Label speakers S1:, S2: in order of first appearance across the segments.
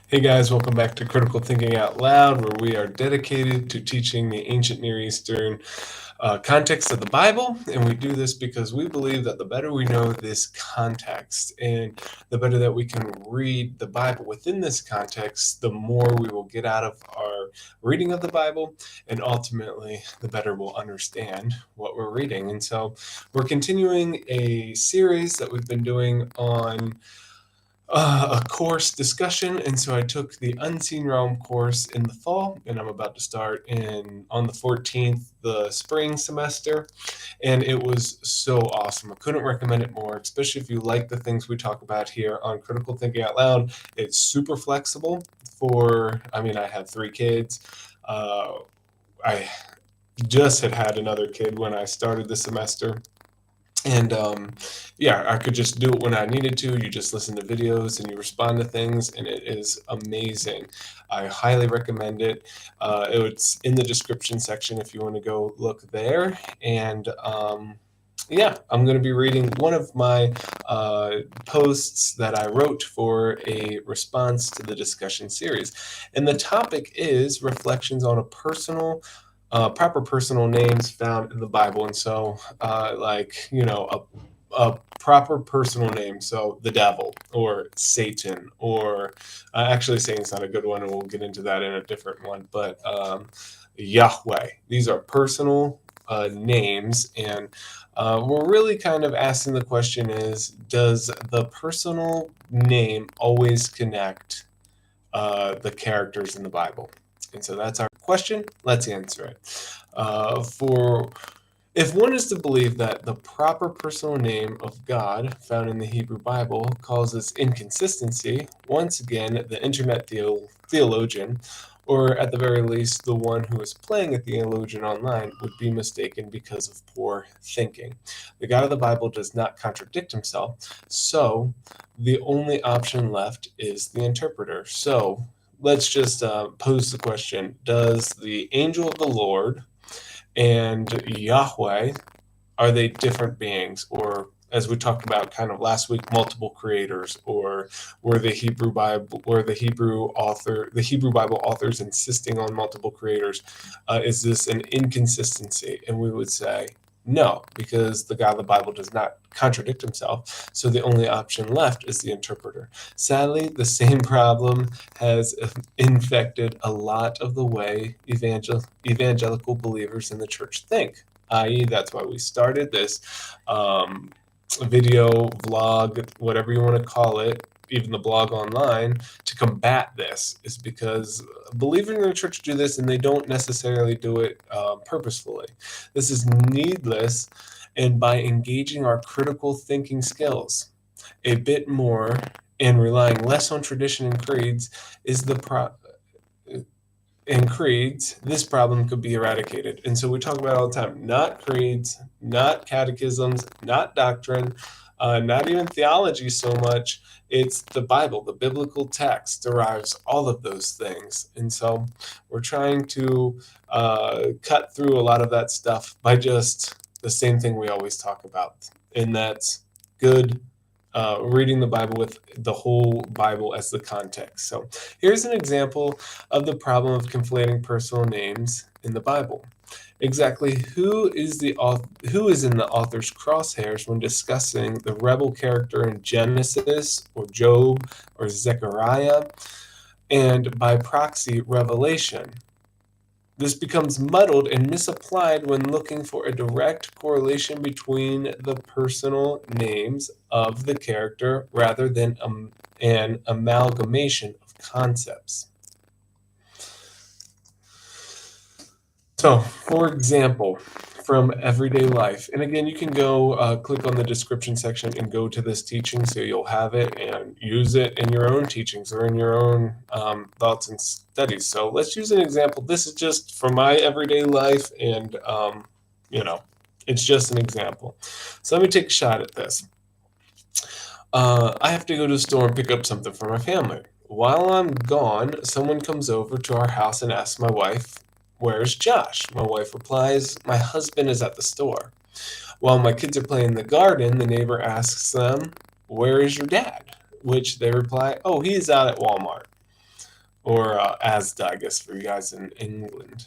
S1: Hey guys, welcome back to Critical Thinking Out Loud, where we are dedicated to teaching the ancient Near Eastern context of the Bible. And we do this because we believe that the better we know this context and the better that we can read the Bible within this context, the more we will get out of our reading of the Bible, and ultimately, the better we'll understand what we're reading. And so we're continuing a series that we've been doing on a course discussion, and so I took the Unseen Realm course in the fall, and I'm about to start on the 14th, the spring semester, and it was so awesome. I couldn't recommend it more, especially if you like the things we talk about here on Critical Thinking Out Loud. It's super flexible I have 3 kids. I just had another kid when I started the semester. And I could just do it when I needed to. You just listen to videos and you respond to things, and it is amazing. I highly recommend it. It's in the description section if you want to go look there. And I'm going to be reading one of my posts that I wrote for a response to the discussion series. And the topic is reflections on proper personal names found in the Bible. And so, a proper personal name. So the devil or Satan, or actually Satan's not a good one, and we'll get into that in a different one, but Yahweh. These are personal names, and we're really kind of asking the question is, does the personal name always connect the characters in the Bible? And so that's our question. Let's answer it. If one is to believe that the proper personal name of God found in the Hebrew Bible causes inconsistency, once again, the internet theologian, or at the very least, the one who is playing a theologian online, would be mistaken because of poor thinking. The God of the Bible does not contradict himself, so the only option left is the interpreter. So let's just pose the question: does the angel of the Lord and Yahweh, are they different beings? Or, as we talked about kind of last week, multiple creators? Or were the Hebrew Bible authors insisting on multiple creators? Is this an inconsistency? And we would say no, because the God of the Bible does not contradict himself. So the only option left is the interpreter. Sadly, the same problem has infected a lot of the way evangelical believers in the church think, i.e., that's why we started this video, vlog, whatever you want to call it, even the blog online, to combat this, is because believers in the church do this, and they don't necessarily do it purposefully. This is needless, and by engaging our critical thinking skills a bit more and relying less on tradition and creeds, this problem could be eradicated. And so we talk about it all the time: not creeds, not catechisms, not doctrine, not even theology so much. It's the Bible. The biblical text derives all of those things. And so we're trying to cut through a lot of that stuff by just the same thing we always talk about, and that's good reading the Bible with the whole Bible as the context. So here's an example of the problem of conflating personal names in the Bible. Exactly who is in the author's crosshairs when discussing the rebel character in Genesis or Job or Zechariah, and by proxy, Revelation? This becomes muddled and misapplied when looking for a direct correlation between the personal names of the character rather than an amalgamation of concepts. So, for example, from everyday life, and again, you can go click on the description section and go to this teaching, so you'll have it and use it in your own teachings or in your own thoughts and studies. So let's use an example. This is just from my everyday life, and it's just an example. So let me take a shot at this. I have to go to the store and pick up something for my family. While I'm gone, someone comes over to our house and asks my wife, "Where's Josh?" My wife replies, "My husband is at the store." While my kids are playing in the garden, the neighbor asks them, "Where is your dad?" Which they reply, "Oh, he is out at Walmart." or Asda, I guess, for you guys in England.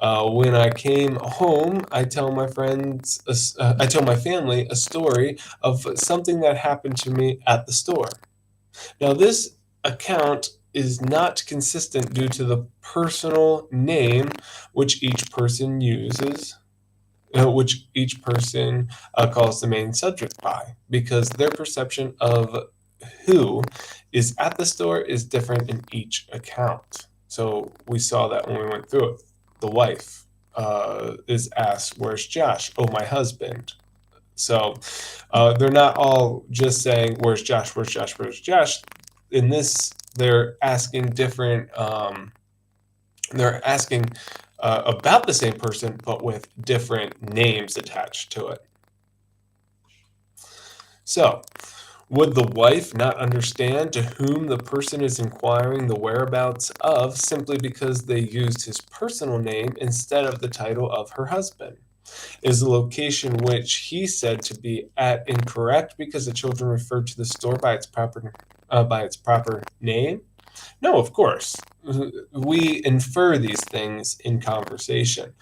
S1: When I came home, I tell my I tell my family a story of something that happened to me at the store. Now, this account is not consistent due to the personal name which each person uses, which each person calls the main subject by, because their perception of who is at the store is different in each account. So we saw that when we went through it. The wife is asked, "Where's Josh?" "Oh, my husband." So they're not all just saying, "Where's Josh? Where's Josh? Where's Josh?" In this, they're asking different. They're asking about the same person, but with different names attached to it. So, would the wife not understand to whom the person is inquiring the whereabouts of simply because they used his personal name instead of the title of her husband? Is the location which he said to be at incorrect because the children referred to the store by its proper name? No, of course. We infer these things in conversation.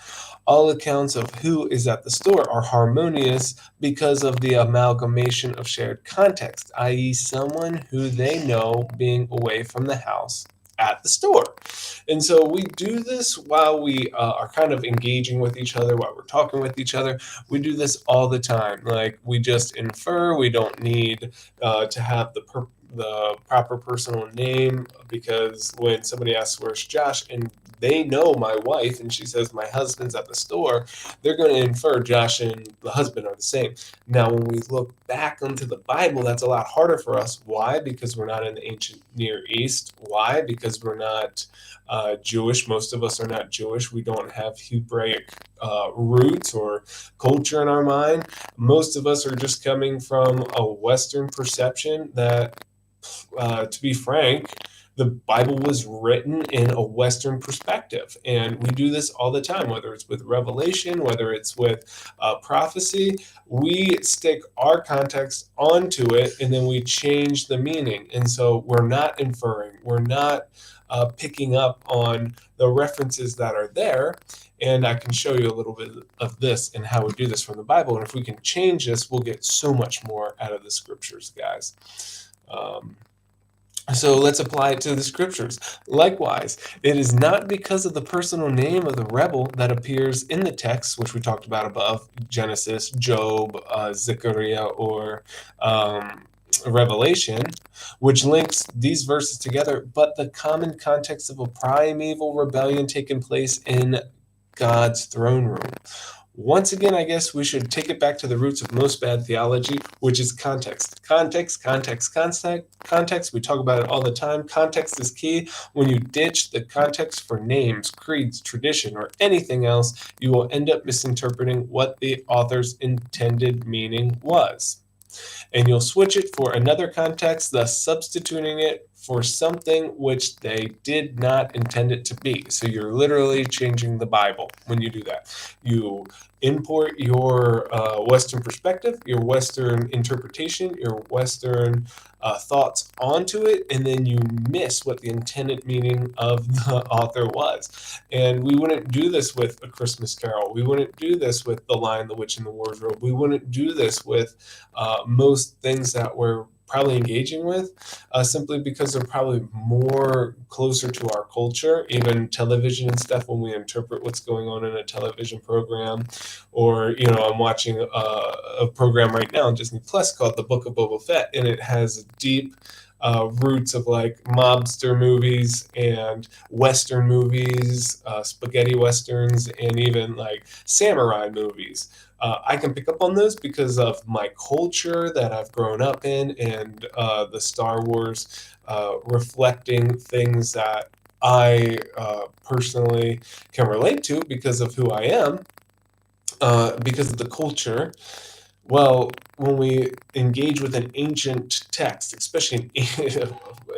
S1: All accounts of who is at the store are harmonious because of the amalgamation of shared context, i.e., someone who they know being away from the house at the store. And so we do this while we are kind of engaging with each other, while we're talking with each other. We do this all the time. Like, we just infer. We don't need to have the proper personal name, because when somebody asks, "Where's Josh?" and they know my wife and she says my husband's at the store, they're going to infer Josh and the husband are the same. Now, when we look back into the Bible, that's a lot harder for us. Why? Because we're not in the ancient Near East. Why? Because we're not Jewish. Most of us are not Jewish. We don't have Hebraic roots or culture in our mind. Most of us are just coming from a Western perception that, to be frank, the Bible was written in a Western perspective. And we do this all the time, whether it's with Revelation, whether it's with prophecy. We stick our context onto it and then we change the meaning. And so we're not inferring, we're not picking up on the references that are there. And I can show you a little bit of this and how we do this from the Bible. And if we can change this, we'll get so much more out of the scriptures, guys. So let's apply it to the scriptures. Likewise, it is not because of the personal name of the rebel that appears in the text, which we talked about above, Genesis, Job, Zechariah, or Revelation, which links these verses together, but the common context of a primeval rebellion taking place in God's throne room. Once again, I guess we should take it back to the roots of most bad theology, which is context. Context. We talk about it all the time. Context is key. When you ditch the context for names, creeds, tradition, or anything else, you will end up misinterpreting what the author's intended meaning was. And you'll switch it for another context, thus substituting it for something which they did not intend it to be. So you're literally changing the Bible when you do that. You import your Western perspective, your Western interpretation, your Western thoughts onto it, and then you miss what the intended meaning of the author was. And we wouldn't do this with A Christmas Carol. We wouldn't do this with The Lion, the Witch, and the Wardrobe. We wouldn't do this with most things that we're probably engaging with, simply because they're probably more closer to our culture, even television and stuff. When we interpret what's going on in a television program, or I'm watching a program right now on Disney Plus called The Book of Boba Fett, and it has deep roots of like mobster movies and Western movies, spaghetti westerns, and even like samurai movies. I can pick up on those because of my culture that I've grown up in, and the Star Wars reflecting things that I personally can relate to because of who I am, because of the culture. Well, when we engage with an ancient text, especially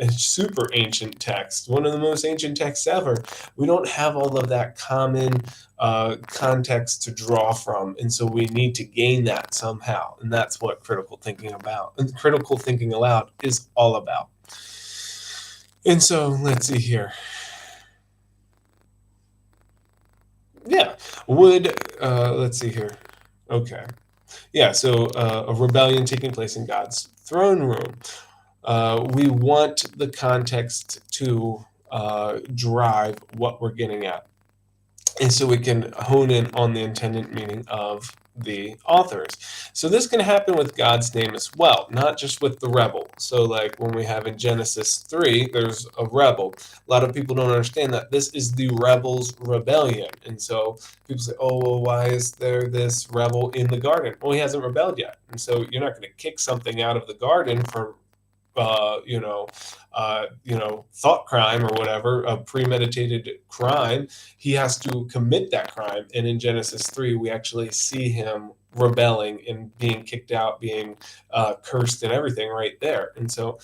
S1: a super ancient text, one of the most ancient texts ever, we don't have all of that common context to draw from, and so we need to gain that somehow, and that's what critical thinking aloud is all about. And so let's see here. Yeah. Let's see here. Okay. Yeah. So a rebellion taking place in God's throne room. We want the context to drive what we're getting at. And so we can hone in on the intended meaning of the authors. So this can happen with God's name as well, not just with the rebel. So like when we have in Genesis 3, there's a rebel. A lot of people don't understand that this is the rebel's rebellion. And so people say, oh, well, why is there this rebel in the garden? Well, he hasn't rebelled yet. And so you're not going to kick something out of the garden for thought crime or whatever, a premeditated crime. He has to commit that crime. And in Genesis 3, we actually see him rebelling and being kicked out, being cursed and everything right there. And so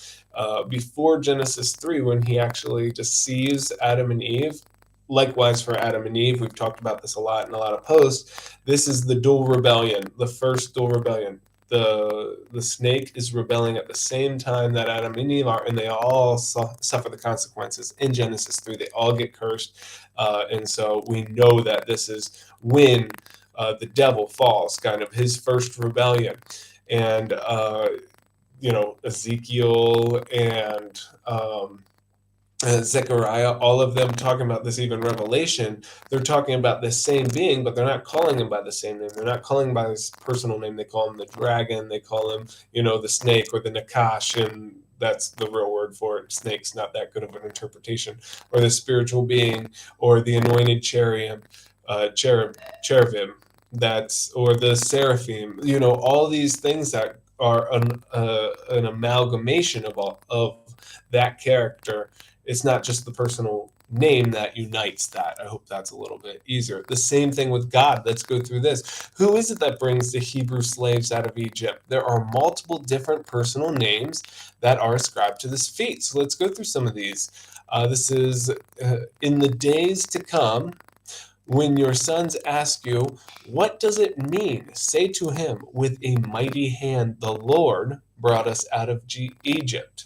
S1: before Genesis 3, when he actually deceives Adam and Eve, likewise for Adam and Eve, we've talked about this a lot in a lot of posts, this is the dual rebellion, the first dual rebellion. The snake is rebelling at the same time that Adam and Eve are, and they all suffer the consequences. In Genesis 3, they all get cursed. And so we know that this is when the devil falls, kind of his first rebellion. And, Ezekiel and Zechariah, all of them talking about this, even Revelation, they're talking about the same being, but they're not calling him by the same name. They're not calling him by his personal name. They call him the dragon. They call him, the snake or the Nakash, and that's the real word for it. Snake's not that good of an interpretation. Or the spiritual being, or the anointed cherubim, or the seraphim. All these things that are an amalgamation of that character. It's not just the personal name that unites that. I hope that's a little bit easier. The same thing with God. Let's go through this. Who is it that brings the Hebrew slaves out of Egypt? There are multiple different personal names that are ascribed to this feat. So let's go through some of these. This is in the days to come. When your sons ask you, what does it mean? Say to him, with a mighty hand, the Lord brought us out of Egypt,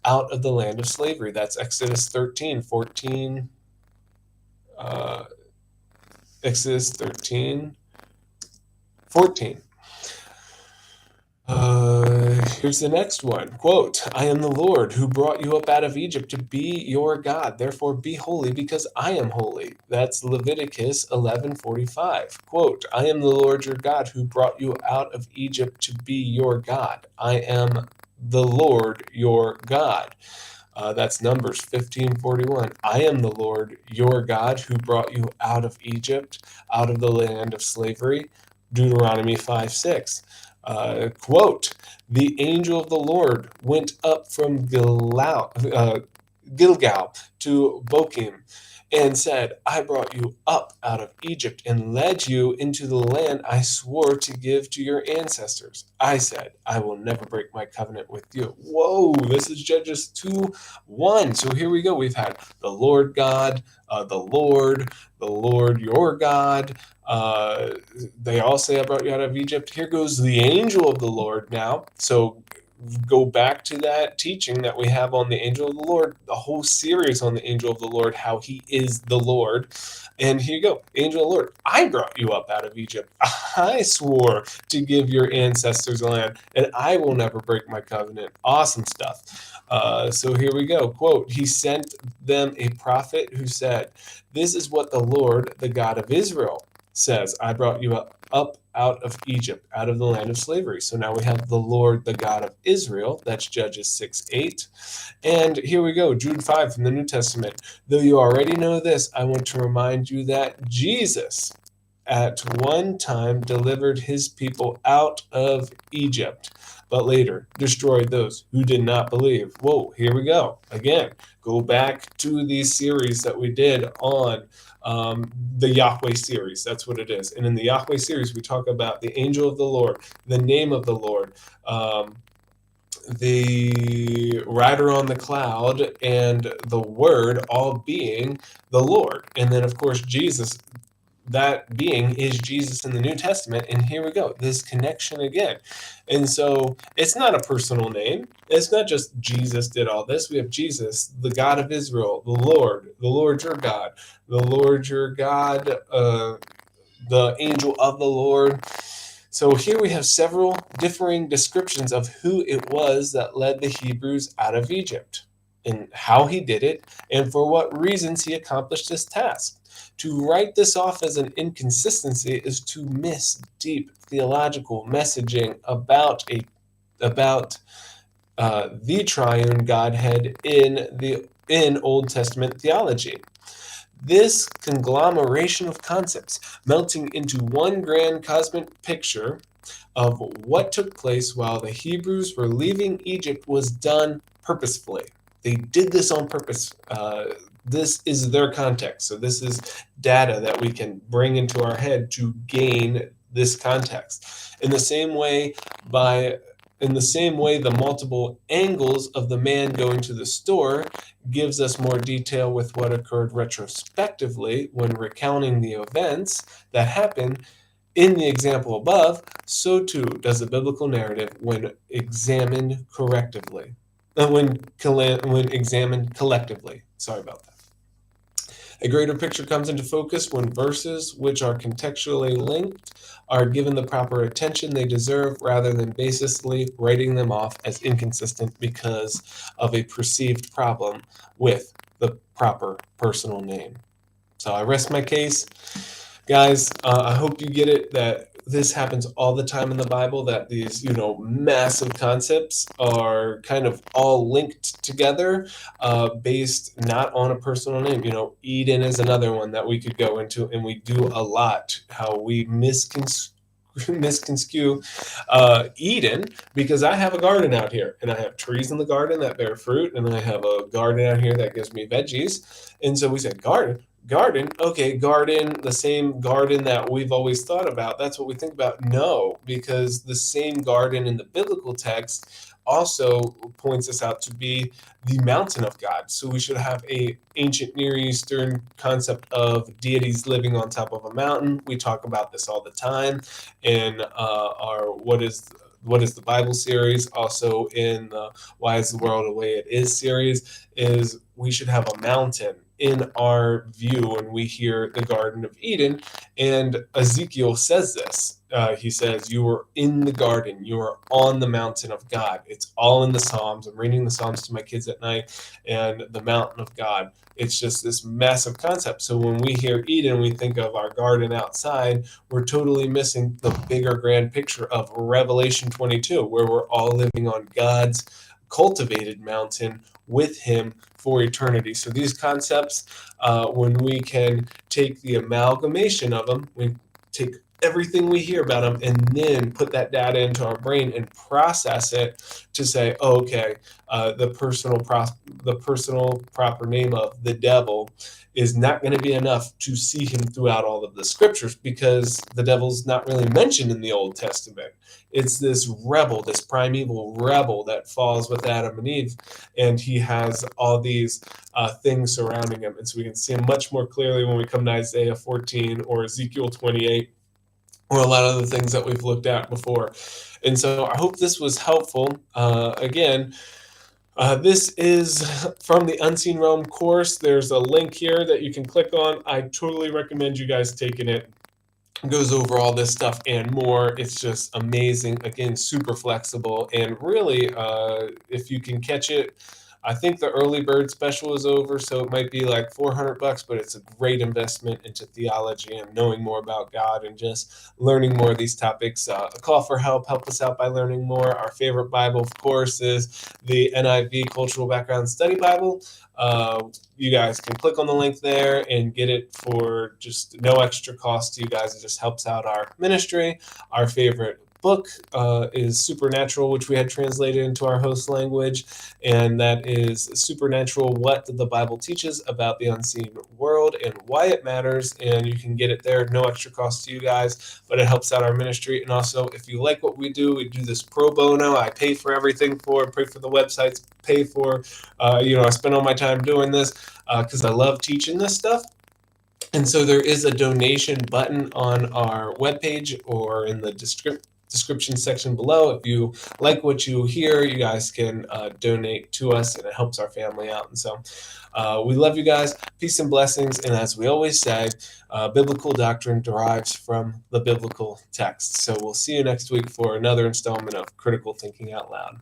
S1: out of the land of slavery. That's Exodus 13:14. Exodus 13:14. Here's the next one. Quote, I am the Lord who brought you up out of Egypt to be your God. Therefore be holy because I am holy. That's Leviticus 11:45. Quote, I am the Lord your God who brought you out of Egypt to be your God. I am the Lord your God. That's Numbers 15:41. I am the Lord your God who brought you out of Egypt, out of the land of slavery. Deuteronomy 5:6. Quote, the angel of the Lord went up from Gilgal to Bochim and said, I brought you up out of Egypt and led you into the land I swore to give to your ancestors. I said, I will never break my covenant with you. Whoa, this is Judges 2:1. So here we go. We've had the Lord God, the Lord your God. They all say, I brought you out of Egypt. Here goes the angel of the Lord now. So go back to that teaching that we have on the angel of the Lord, the whole series on the angel of the Lord, how he is the Lord. And here you go, angel of the Lord, I brought you up out of Egypt. I swore to give your ancestors a land, and I will never break my covenant. Awesome stuff. So here we go. Quote, he sent them a prophet who said, this is what the Lord, the God of Israel, says, I brought you up out of Egypt, out of the land of slavery. So now we have the Lord, the God of Israel. That's Judges 6:8. And here we go, Jude 5 from the New Testament. Though you already know this, I want to remind you that Jesus at one time delivered his people out of Egypt, but later destroyed those who did not believe. Whoa, here we go. Again, go back to these series that we did on the Yahweh series. That's what it is. And in the Yahweh series, we talk about the angel of the Lord, the name of the Lord, the rider on the cloud, and the word all being the Lord. And then, of course, Jesus that being is Jesus in the New Testament. And here we go, this connection again. And so it's not a personal name. It's not just Jesus did all this. We have Jesus, the God of Israel, the Lord your God, the Lord your God, the angel of the Lord. So here we have several differing descriptions of who it was that led the Hebrews out of Egypt and how he did it and for what reasons he accomplished this task. To write this off as an inconsistency is to miss deep theological messaging about the triune Godhead in Old Testament theology. This conglomeration of concepts, melting into one grand cosmic picture of what took place while the Hebrews were leaving Egypt, was done purposefully. They did this on purpose. This is their context. So this is data that we can bring into our head to gain this context. In the same way, the multiple angles of the man going to the store gives us more detail with what occurred retrospectively when recounting the events that happened in the example above. So too does the biblical narrative when examined correctively. When examined collectively. Sorry about that. A greater picture comes into focus when verses which are contextually linked are given the proper attention they deserve rather than baselessly writing them off as inconsistent because of a perceived problem with the proper personal name. So I rest my case. Guys, I hope you get it that this happens all the time in the Bible, that these, massive concepts are kind of all linked together, based not on a personal name. Eden is another one that we could go into, and we do a lot, how we misconstrue Eden, because I have a garden out here and I have trees in the garden that bear fruit, and I have a garden out here that gives me veggies. And so we said garden, okay, garden, the same garden that we've always thought about. That's what we think about. No, because the same garden in the biblical text also points us out to be the mountain of God. So we should have a ancient Near Eastern concept of deities living on top of a mountain. We talk about this all the time in our What is the Bible series, also in the Why is the World the Way It Is series, is we should have a mountain in our view when we hear the Garden of Eden. And Ezekiel says this. He says, you are in the garden, you are on the mountain of God. It's all in the Psalms. I'm reading the Psalms to my kids at night, and the mountain of God. It's just this massive concept. So when we hear Eden, we think of our garden outside. We're totally missing the bigger grand picture of Revelation 22, where we're all living on God's cultivated mountain with him for eternity. So these concepts, when we can take the amalgamation of them, we take everything we hear about them and then put that data into our brain and process it to say, oh, okay, the personal proper name of the devil is not going to be enough to see him throughout all of the scriptures, because the devil's not really mentioned in the Old Testament. It's this rebel, this primeval rebel that falls with Adam and Eve, and he has all these things surrounding him. And so we can see him much more clearly when we come to Isaiah 14 or Ezekiel 28, or a lot of the things that we've looked at before. And so I hope this was helpful. Again, this is from the Unseen Realm course. There's a link here that you can click on. I totally recommend you guys taking it. It goes over all this stuff and more. It's just amazing. Again, super flexible. And really, if you can catch it, I think the early bird special is over, so it might be like $400, but it's a great investment into theology and knowing more about God and just learning more of these topics. A call for help us out by learning more. Our favorite Bible, of course, is the NIV Cultural Background Study Bible. You guys can click on the link there and get it for just no extra cost to you guys. It just helps out our ministry. Our favorite book is Supernatural, which we had translated into our host language, and that is Supernatural: What the Bible Teaches About the Unseen World and Why It Matters. And you can get it there, no extra cost to you guys, but it helps out our ministry. And also, if you like what we do this pro bono. I pay for everything pay for the websites, pay for I spend all my time doing this because I love teaching this stuff. And so there is a donation button on our webpage or in the description section below. If you like what you hear, you guys can donate to us, and it helps our family out. And so we love you guys. Peace and blessings. And as we always say, biblical doctrine derives from the biblical text. So we'll see you next week for another installment of Critical Thinking Out Loud.